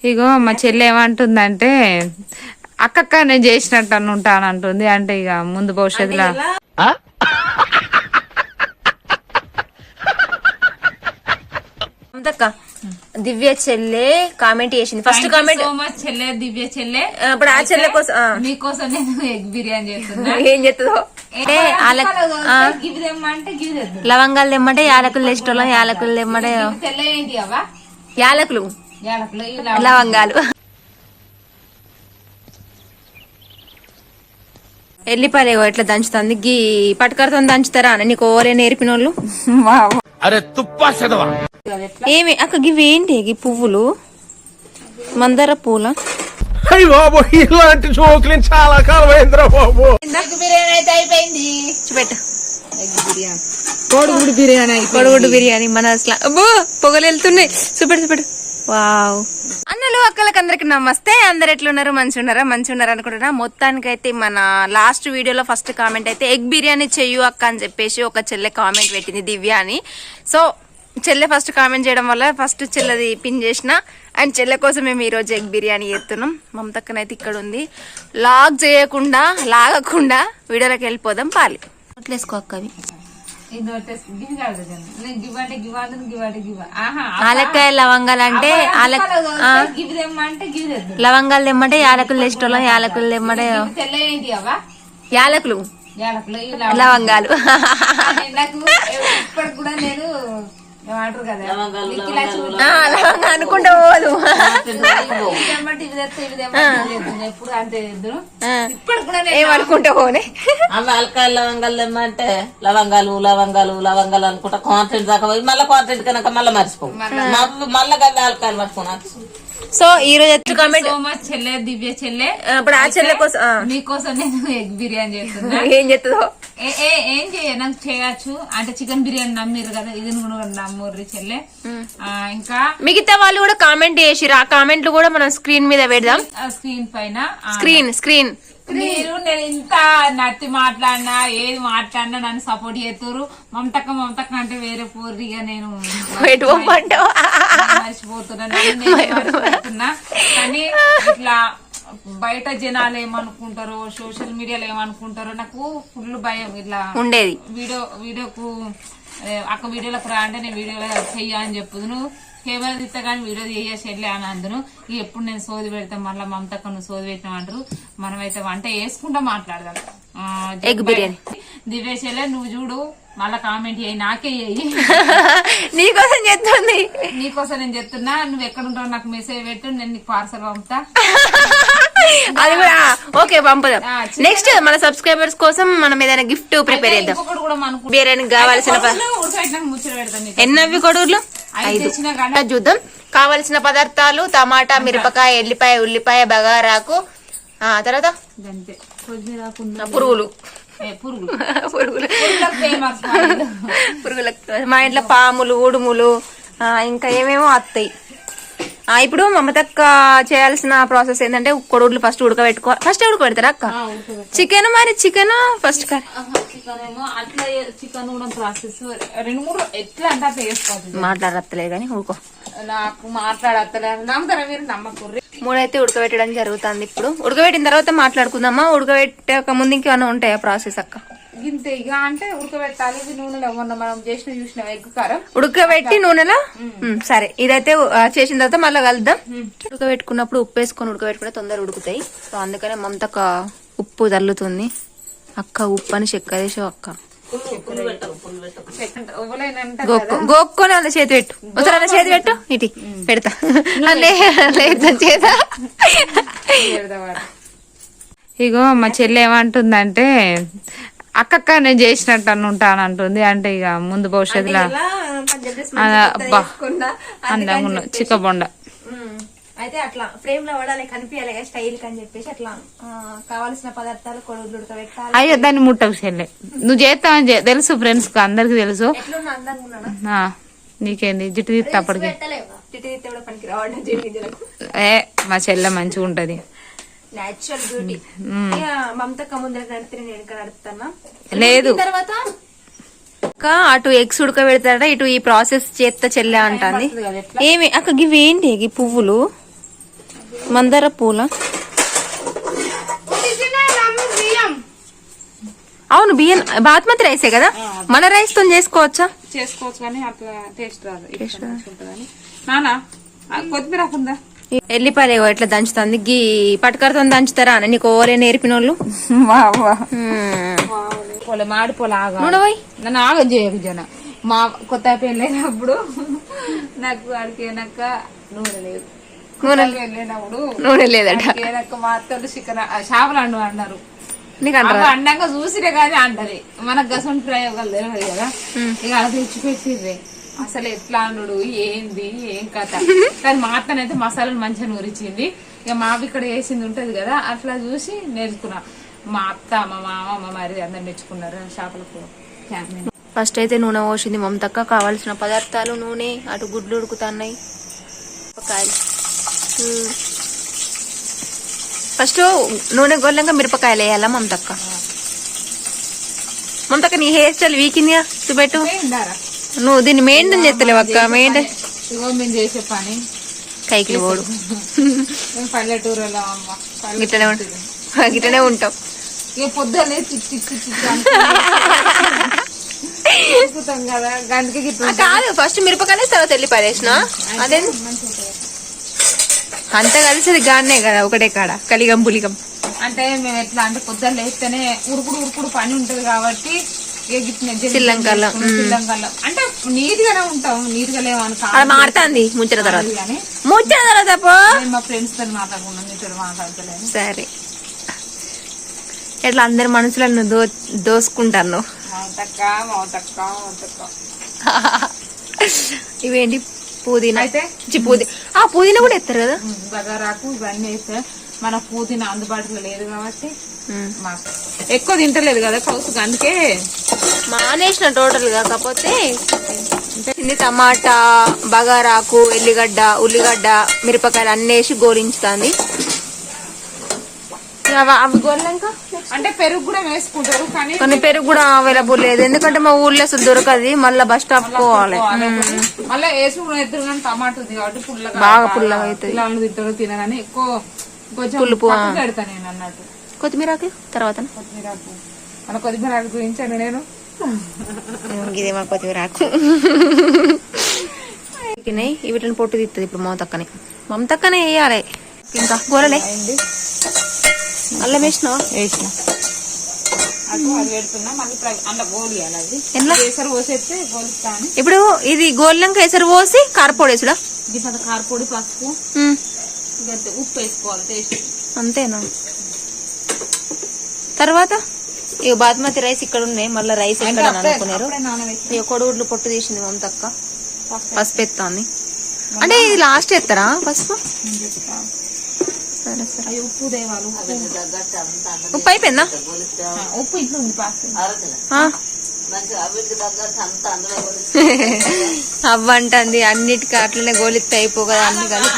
ఇగో మా చెల్లి ఏమంటుందంటే అక్కక్క నేను చేసినట్టు అని ఉంటానంటుంది. అంటే ఇక ముందు భవిష్యత్తులో దివ్య చెల్లె కామెంట్ చేసింది. ఫస్ట్ కామెంట్ చెల్లె దివ్య చెల్లె. ఇప్పుడు ఆ చెల్లె కోసం మీకోసం నేను ఎగ్ బిర్యానీ చేస్తున్నా. ఏం చేస్తుందో లవంగాలు తెమ్మంటే యాలకులు తెచ్చేటోళ్ళం. యాలకులు తెమ్మంటే యాలకులు లవంగాలు ఎల్లిపాయలు ఎట్లా దంచుతుంది. గీ పట్టుకరతో దంచుతారా అని నీకు ఓరే నేర్పిన వాళ్ళు. ఏమి అక్క గివి ఏంటి? గి పువ్వులు మందార పూల. ఇలాంటి జోకులు చాలా కాలం బాబు. బిర్యానీ అయితే అయిపోయింది. చూపెట్టు. కోడిగుడ్డు బిర్యానీ. కోడిగుడ్డు బిర్యానీ మన అసలు అబ్బో పొగలు వెళ్తున్నాయి. చూపెట్టు చూపెట్టు. వావ్. అన్నలు అక్కలకి అందరికి నమస్తే. అందరు ఎట్లున్నారు? మంచి ఉన్నారు అనుకుంటున్నా. మొత్తానికైతే మన లాస్ట్ వీడియోలో ఫస్ట్ కామెంట్ అయితే ఎగ్ బిర్యానీ చెయ్యు అక్క అని చెప్పేసి ఒక చెల్లె కామెంట్ పెట్టింది, దివ్య అని. సో చెల్లె ఫస్ట్ కామెంట్ చేయడం వల్ల ఫస్ట్ చెల్లెది పిన్ చేసిన. అండ్ చెల్లె కోసం మేము ఈరోజు ఎగ్ బిర్యానీ చేస్తున్నాం. మమతక్కనైతే ఇక్కడ ఉంది. లాగకుండా వీడియోలోకి వెళ్ళిపోదాం. పాలి అట్లేసుకో అక్క. అవి ఆలక్కాయ లవంగాలు అంటే లవంగాలు తెమ్మంటే యాలకులు తెచ్చేటోళ్ళం. యాలకులు తెమ్మంటే యాలకులు లవంగాలు. అనుకుంటా పోదు. ఏమనుకుంటా పోనే ఆలకాయలు లవంగాలు తెమ్మంటే లవంగాలు అనుకుంటా కాన్ఫిడెంట్ దాకా పోయి మళ్ళీ కాన్ఫిడెంట్ కనుక మళ్ళీ మర్చిపో మళ్ళీ కదా ఆలకాయలు పట్టుకున్నా. సో ఈ రోజు ఎత్తు కామెంట్ చెల్లె దివ్య చెల్లె. ఇప్పుడు ఆ చెల్లె కోసం మీకోసం నేను ఎగ్ బిర్యానీ చేస్తున్నా. ఏం చేస్తుందో ఏం నాకు చేయొచ్చు అంటే చికెన్ బిర్యానీ నమ్మిరు కదా, ఇది కూడా నమ్ముర్రి చెల్లె. ఇంకా మిగతా వాళ్ళు కూడా కామెంట్ చేసిరు. ఆ కామెంట్లు కూడా మనం స్క్రీన్ మీద పెడదాం. స్క్రీన్ పైన స్క్రీన్ మీరు నేను ఇంత నత్తి మాట్లాడినా ఏది మాట్లాడినా నన్ను సపోర్ట్ చేస్తారు. మమతక్క అంటే వేరే పూర్తిగా నేను మర్చిపోతున్నా. కానీ ఇట్లా బయట జనాలు ఏమనుకుంటారో, సోషల్ మీడియాలో ఏమనుకుంటారో నాకు ఫుల్ భయం. ఇట్లా ఉండేది వీడియోకు అక్క వీడియోలకు రా అంటే నేను వీడియోలో చెయ్య అని చెప్పుదును. కెమెరా తీస్తా కానీ వీడియో చేసేలే అని అందును. ఎప్పుడు నేను సోది పెడతాం మళ్ళీ మమతక్క నువ్వు సోది పెట్టినావు అంటారు. మనమైతే వంట వేసుకుంటా మాట్లాడదాం. ఎగ్ బిర్యానీ దివేశలే నువ్వు చూడు మళ్ళా కామెంట్ చేయి, నాకే చేయి. నీకోసం చెప్తుంది. నీకోసం నేను చెప్తున్నా. నువ్వు ఎక్కడ ఉంటావు నాకు మెసేజ్ పెట్టు, నేను నీకు పార్సల్ పంపుతా. అది కూడా ఓకే పంపుదాం. నెక్స్ట్ మన సబ్స్క్రైబర్స్ కోసం మనం ఏదైనా గిఫ్ట్ ప్రిపేర్ చేద్దాం. బిర్యానీ కావాల్సిన ఎన్నవి కొడుగులు చూద్దాం. కావలసిన పదార్థాలు టమాటా, మిరపకాయ, ఎల్లిపాయ, ఉల్లిపాయ, బగారాకు, తర్వాత పురుగులు. మా ఇంట్లో పాములు, ఉడుములు ఇంకా ఏమేమో వస్తాయి. ఇప్పుడు మమతక్క చేయాల్సిన ప్రాసెస్ ఏంటంటే కొడుగులు ఫస్ట్ ఉడకబెట్టుకో. ఫస్ట్ ఉడకబెడతారా అక్క? చికెన్ మరి చికెన్ ఫస్ట్ మాట్లాడతలే కానీ ఉడుకో. నాకు మాట్లాడతలేదు నమ్ముతారా మీరు? నమ్మకూర్రి. మూడైతే ఉడకబెట్టడం జరుగుతుంది. ఇప్పుడు ఉడకబెట్టిన తర్వాత మాట్లాడుకుందామా? ఉడకబెట్టక ముందు ఇంకేమైనా ఉంటాయా ప్రాసెస్ అక్క? ఇంతే ఇక అంటే ఉడకబెట్టాలి. నూనెలో మొన్న మనం చేసిన చూసిన ఎగ్ కారం ఉడకబెట్టి నూనెలో. సరే ఇదైతే చేసిన తర్వాత మళ్ళీ కలుద్దాం. ఉడకబెట్టుకున్నప్పుడు ఉప్పు వేసుకొని ఉడకబెట్టుకుంటే తొందరగా ఉడుకుతాయి. సో అందుకనే మమతక్క ఉప్పు తల్లుతుంది. అక్క ఉప్పు అని చక్కెర వేసావు అక్క. గోక్కొని అలా చేతి పెట్టు. ఒకసారి అలా చేతి పెట్టు. ఇటు పెడతా చేదా. ఇగో మా చెల్లి ఏమంటుందంటే అక్కక్క నేను చేసినట్టు అని ఉంటానంటుంది. అంటే ఇక ముందు భవిష్యత్తులో అందంగా ఉన్న చిక్కబొండ అయితే అట్లా ఫ్రేమ్ లో పడాలి, కనిపించాలి స్టైల్ అని చెప్పేసి అట్లా కావాల్సిన పదార్థాలు కొడుగులు ఉడకబెట్టాలి. అయ్యో దాన్ని ముట్టకు చెల్లె. నువ్వు చేస్తావని తెలుసు, ఫ్రెండ్స్ కి అందరికి తెలుసు. నీకేంది జుట్టు తీస్తే అప్పటికి మా చెల్లె మంచిగా ఉంటది. Natural beauty. మమతక్క ముందర నడితే నేను వెనక నడుపుతానా లేదు. తర్వాత అటు ఎగ్స్ ఉడకబెడతాడ, ఇటు ఈ ప్రాసెస్ చేస్తా చెల్లె అంటుంది. ఏమి అక్క గివి ఏంటి? పువ్వులు మందార పూల. అవును బియ్యం బాస్మతి రైసే కదా, మన రైస్ తో చేసుకోవచ్చా? చేసుకోవచ్చు కానీ అట్లా టేస్ట్ రాదు. ఉంటుందని నానా కొత్తిమీర ఉందా? ఎల్లిపాయలు ఎట్లా దంచుతుంది గీ పటకరతో దంచుతారా అని నీకు ఓరే నేర్పిన వాళ్ళు. మాడి పొల నూనె పోయి నన్ను ఆగం చేయకు జన. మా కొత్త పెళ్ళైనప్పుడు నాకు వాడికి ఏనాక నూనె లేదు. వెళ్ళినప్పుడు నూనె లేదట. ఏనాక మా అత్తలు చికెన్ చేపలు అన్నారు. నీకు అంటారా? అండాక చూసిరే కానీ అంటది. మనకు గసంటి ప్రయోగాలు తెలియదు కదా. ఇక అది తెచ్చిపెట్టిర్రే. అసలు ఎట్లా అన్నాడు ఏంది ఏం కథ. కానీ మా అత్తనైతే మసాలాలు మంచిగా నూరిచ్చింది. ఇక మావి ఇక్కడ వేసింది ఉంటది కదా, అట్లా చూసి నేర్చుకున్నా. మా అత్త మా మామ మా మరి అందరు మెచ్చుకున్నారు చేపలకు. ఫస్ట్ అయితే నూనె పోసింది మమతక్క. కావాల్సిన పదార్థాలు నూనె, అటు గుడ్లు ఉడుకుతున్నాయి, మిరపకాయలు. ఫస్ట్ నూనె గొల్లంగా మిరపకాయలు వేయాలా మమతక్క? మమతక్క నీ హెయిర్ స్టైల్ వీకిందిగా చూపెట్టు. నువ్వు దీన్ని మెయింటైన్ చేస్తలేవు అక్క. మెయింటైన్ మేము చేసే పని కైకి పోడు. పల్లెటూరులో గిట్టనే ఉంటాం. ఇక పొద్దునే తిట్టుతాం కదా గంటకి గిట్టు. కాదు ఫస్ట్ మిరపకాయలు తర్వాత ఎల్లిపాయలు వేసిన అదే అంతా కలిసి గానే కదా ఒకటే కాడ కలిగం పులిగం. అంటే మేము ఎట్లా అంటే పొద్దున్న లేస్తేనే ఉరుకుడు పని ఉంటది కాబట్టి శ్రీలంకల్లో అంటే నీట్ గానే ఉంటాం. నీట్ గా లేవని మాడుతుంది ముచ్చట తర్వాత మా ఫ్రెండ్స్ తో మాట్లాడుకున్నాం. మీతో మాట్లాడతలేదు. సరే ఎట్లా అందరి మనసులను దోసుకుంటాను. ఇవేంటి పుదీనా అయితే పుదీనా కూడా ఎత్తారు కదా. బగారాకు ఇవన్నీ వేస్తే మన పుదీనా అందుబాటులో లేదు కాబట్టి ఎక్కువ తింటలేదు కదా కౌసుకు, అందుకే మానేసిన టోటల్ గా. కాకపోతే టమాటా, బగారాకు, ఎల్లిగడ్డ, ఉల్లిగడ్డ, మిరపకాయలు అన్ని వేసి గోలించుతుంది. అవి గోలినాక అంటే పెరుగు కూడా వేసుకుంటారు కానీ పెరుగు కూడా అవైలబుల్ లేదు. ఎందుకంటే మా ఊర్లో అసలు దొరకదు. మళ్ళీ బస్ స్టాప్ పోవాలి. మళ్ళీ వేసుకుని ఎదురు కానీ టమాటా ఉంది కాబట్టి బాగా పుల్లగా అవుతుంది. తింటారు తినని ఎక్కువ కొంచెం పులుపు పెడతా నేను అన్నట్టు. కొత్తిమీరాకు తర్వాత కొత్తిమీరాకు మన కొత్తిమీరాకు గురించాను నేను. ఇదే మా కొత్తిమీరాకు. వీటిని పొట్టు తీస్తుంది ఇప్పుడు మమతక్కనే. మమతక్కనే వేయాలి. ఇంకా కూరలే అల్లం వేసినా ఇప్పుడు ఇది గోల్లంక ఎసరు పోసి కారపొడి వేసుడా? కారపొడి, పసుపు, ఉప్పు వేసుకోవాలి టేస్ట్. అంతేనా? తర్వాత ఇక బాస్మతి రైస్ ఇక్కడ ఉన్నాయి. మళ్ళీ రైస్ ఎక్కడ అనుకున్నారు. ఇక కొడుగుడ్లు పొట్టు తీసింది మమతక్క. పసుపు ఎత్తాంది. అంటే ఇది లాస్ట్ ఎత్తారా పసుపు? సరే సరే. ఉప్పు దేవాలి. ఉప్పు అయిపోయిందా? ఉప్పు ఇంట్లో ఉంది. అవ్వంటుంది అన్నిటికీ అట్లనే గోలిస్తే అయిపో కదా అన్ని కలిసి.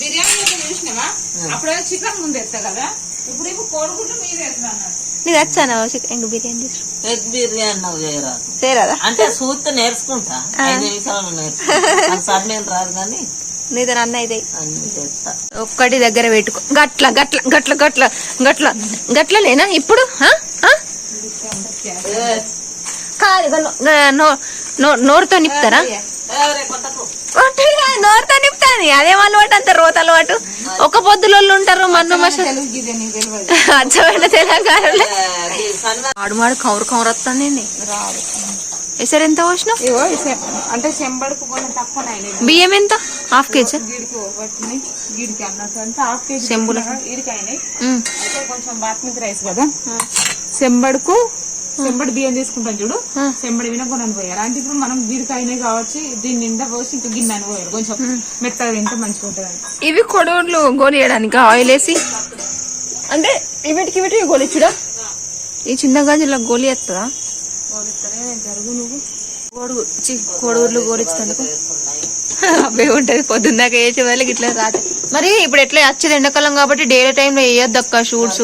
బిర్యానీ చూసినావా? అప్పుడు చికెన్ ముందు ఎత్తా కదా, ఇప్పుడు కోడిగుడ్లు మీరు ఎత్తా అన్నారు. నీకు వచ్చానా ఇంకా బిర్యానీ ఎగ్ బిర్యానీ నువ్వు చేయరాదు. చేయరాదా? అంటే చూస్తే నేర్చుకుంటా. 5 నిమిషాలు నేర్చుకుంటా. సమయం రాదు కానీ నీతో అన్న అయితే అన్ని చేస్తా. ఒక్కటి దగ్గర పెట్టుకో. గట్ల గట్ల గట్ల గట్ల గట్ల గట్లలేనా ఇప్పుడు? కాదు నోరుతో నింపుతారా? నోరుతో నింపుతాది. అదేం అలవాటు అంత రోత అలవాటు. ఒక పొద్దులో ఉంటారు మన్ను మసాలా అచ్చమైన తెలంగాణలో. ఆడుమాడు కౌరు కౌరు వస్తానండి. ఎసరు ఎంత పోసినావు? అంటే చెంబడుకు కొంచెం తక్కువ. బియ్యం ఎంత? హాఫ్ కేజీ గీడికి అన్నట్టు అంటే హాఫ్ కేజీ చెంబులు ఇడికైనాయి. అయితే కొంచెం బాస్మతి రైస్ కదా, చెంబడి బియ్యం తీసుకుంటాం చూడు, చెంబడి వినకొని పోయారు. అంటే ఇప్పుడు మనం గీడికైనాయి కావచ్చు దీని నిండా పోసి ఇంకా గిన్నె అని పోయారు. కొంచెం మెత్తగా తింటే మంచిగా ఉంటుంది. ఇవి కొడుగుడ్లు గోలియడానికి ఆయిల్ వేసి అంటే వీటికి గోలిచ్చుడా? ఈ చిన్న గంజలో గోలి వేస్తుందా? జరుగు నువ్వు కోడిగుడ్లు గోలిచ్చినందుకు అవే ఉంటది. పొద్దున్నాక వేసే వాళ్ళకి ఇట్లా రాదు. మరి ఇప్పుడు ఎట్లా వచ్చేది ఎండాకాలం కాబట్టి డైలీ టైంలో వేయద్దు అక్క షూట్స్.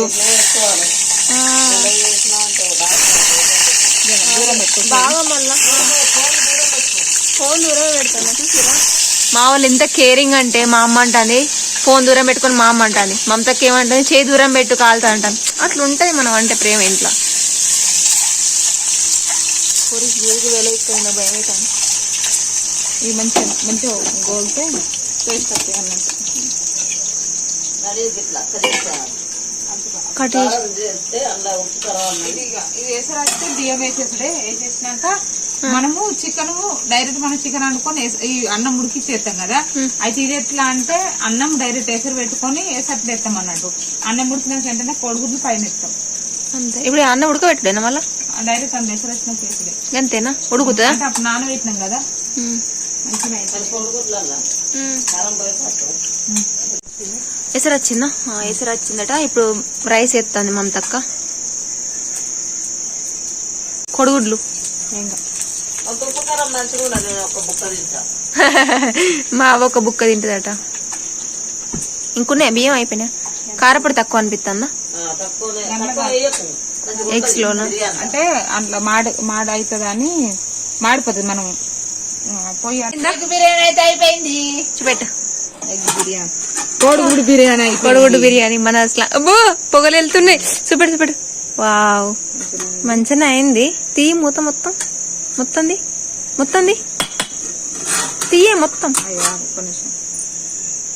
బాగా మళ్ళా ఫోన్ దూరం పెడతాను. మా వాళ్ళు ఎంత కేరింగ్ అంటే మా అమ్మ అంటుంది ఫోన్ దూరం పెట్టుకొని మా అమ్మ అంటాను, మమతకి ఏమంటుంది చేయి దూరం పెట్టు కాలుతా అంటాను. అట్లా ఉంటది మనం అంటే ప్రేమ ఇంట్లో. ఇది మంచిగా మంచిగా గోల్తే టేస్ట్ వస్తాయి అన్నట్టు. కట్టేసి ఇది వేసరాస్తే బియ్యం వేసేసుడే. వేసేసినాక మనము చికెన్ డైరెక్ట్ మనం చికెన్ అనుకొని ఈ అన్నం ఉడికిచ్చేస్తాం కదా. అయితే ఇది ఎట్లా అంటే అన్నం డైరెక్ట్ ఎసరు పెట్టుకొని వేసట్లు వేస్తాం అన్నట్టు. అన్నం ఉడికినాక ఏంటంటే కోడిగుడ్లు పైన ఇస్తాం అంతే. ఇప్పుడు అన్నం ఉడకబెట్టలేనా మళ్ళీ డైరెక్ట్ అన్నం ఎసరు వచ్చిన చేసుడే అంతేనా? ఉడుకుతుందా? అంటే అప్పుడు నానబెట్టినాం కదా మంచిగా ఎసరు వచ్చిందా? ఎసరు వచ్చిందట. ఇప్పుడు రైస్ ఎత్తాంది మమతక్క. కొడుగుడ్లు మా అవ్వ ఒక బుక్క తింటదట. ఇంకున్నాయి బియ్యం అయిపోయినాయి. కారపొడి తక్కువ అనిపిస్తుందా ఎగ్స్ లోనా? అంటే అందులో మాడ అవుతుంది అని మాడిపోతుంది. మనం బిర్యానీ అయితే అయిపోయింది. చూపెట్టు. ఎగ్ బిర్యానీ, కోడిగుడ్డు బిర్యానీ. కొడుగుడ్డు బిర్యానీ మన అసలు అబ్బో పొగలు వెళ్తున్నాయి. చూపెట్టు చూపెట్టు. వావ్ మంచిగా అయింది. తీయి మూత మొత్తం మొత్తంది మొత్తంది తీయే మొత్తం.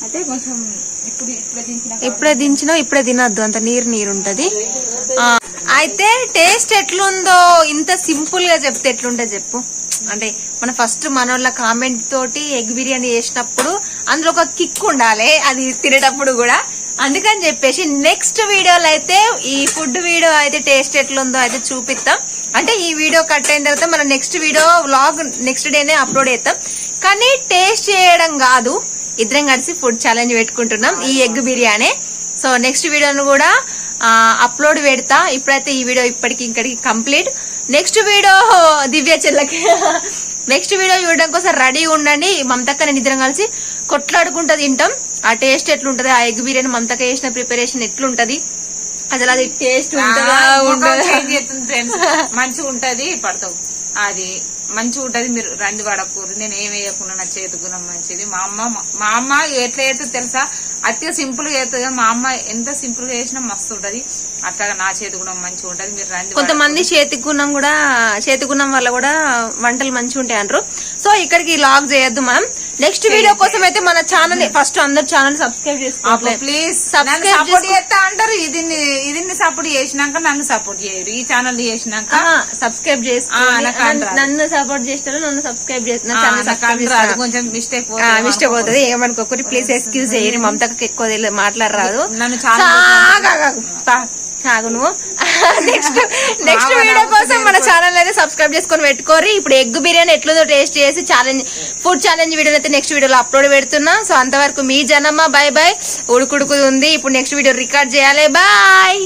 అయితే కొంచెం ఇప్పుడే దించినావు ఇప్పుడే తినద్దు, అంత నీరు నీరు ఉంటది. అయితే టేస్ట్ ఎట్లుందో ఇంత సింపుల్ గా చెప్తే ఎట్లుంటది చెప్పు. అంటే మన ఫస్ట్ మనోళ్ళ కామెంట్ తోటి ఎగ్ బిర్యానీ చేసినప్పుడు అందులో ఒక కిక్ ఉండాలి అది తినేటప్పుడు కూడా. అందుకని చెప్పేసి నెక్స్ట్ వీడియోలో అయితే ఈ ఫుడ్ వీడియో అయితే టేస్ట్ ఎట్లుందో అయితే చూపిస్తాం. అంటే ఈ వీడియో కట్ అయిన తర్వాత మనం నెక్స్ట్ వీడియో వ్లాగ్ నెక్స్ట్ డేనే అప్లోడ్ చేస్తాం. కానీ టేస్ట్ చేయడం కాదు, ఇద్దరం కలిసి ఫుడ్ ఛాలెంజ్ పెట్టుకుంటున్నాం ఈ ఎగ్ బిర్యానీ. సో నెక్స్ట్ వీడియోను కూడా అప్లోడ్ పెడతా. ఇప్పుడైతే ఈ వీడియో ఇప్పటికి ఇక్కడికి కంప్లీట్. నెక్స్ట్ వీడియో దివ్య చెల్లకి నెక్స్ట్ వీడియో చూడడం కోసం రెడీ ఉండండి. మమతక్క నేను ఇద్దరం కలిసి కొట్లాడుకుంటా తింటాం. ఆ టేస్ట్ ఎట్లుంటది, ఆ ఎగ్ బిర్యానీ మమతక్క చేసిన ప్రిపరేషన్ ఎట్లుంటది, అసలు అది టేస్ట్ మంచిగా ఉంటది. పడతావు అది మంచిగా ఉంటది. మీరు రంది పడకూరు. నేను ఏం వేయకుండా నా చేతి గుణం మంచిది. మా అమ్మ ఎట్లా చేస్తుంది తెలుసా, అతి సింపుల్ గా చేస్తుంది. మా అమ్మ ఎంత సింపుల్ గా చేసినా మస్తు ఉంటది. అట్లాగా నా చేతి గుణం మంచిగా ఉంటది. మీరు రంది. కొంతమంది చేతి గుణం వల్ల కూడా వంటలు మంచిగా ఉంటాయి అంటారు. సో ఇక్కడికి లాగ్ చేయొద్దు మనం. నెక్స్ట్ వీడియో కోసం అయితే మన ఛానల్ ఫస్ట్ అందరు ఛానల్ సబ్స్క్రైబ్ చేసుకోవాలి ప్లీజ్. సపోర్ట్ చేస్తా అంటారు. ఇది సపోర్ట్ చేసినాక నన్ను సపోర్ట్ చేయరు. ఈ ఛానల్ చేసినాక సబ్స్క్రైబ్ చేసుకోవాలి. నన్ను సపోర్ట్ చేస్తారు, నన్ను సబ్స్క్రైబ్ చేస్తున్నారు. కొంచెం మిస్టేక్ అవుతుంది ఏమనుకోకూరి. ప్లీజ్ ఎక్స్క్యూజ్ చేయరు. మమతకు ఎక్కువ మాట్లాడరాదు. నన్ను చాలా నువ్వు నెక్స్ట్ వీడియో కోసం మన ఛానల్ అయితే సబ్స్క్రైబ్ చేసుకొని పెట్టుకోరి. ఇప్పుడు ఎగ్ బిర్యానీ ఎట్లుందో టేస్ట్ చేసి ఫుడ్ ఛాలెంజ్ వీడియో అయితే నెక్స్ట్ వీడియోలో అప్లోడ్ పెడుతున్నా. సో అంతవరకు మీ జనమ్మ. Bye bye. ఉడుకుడుకుది ఉంది. ఇప్పుడు నెక్స్ట్ వీడియో రికార్డ్ చేయాలి. బాయ్.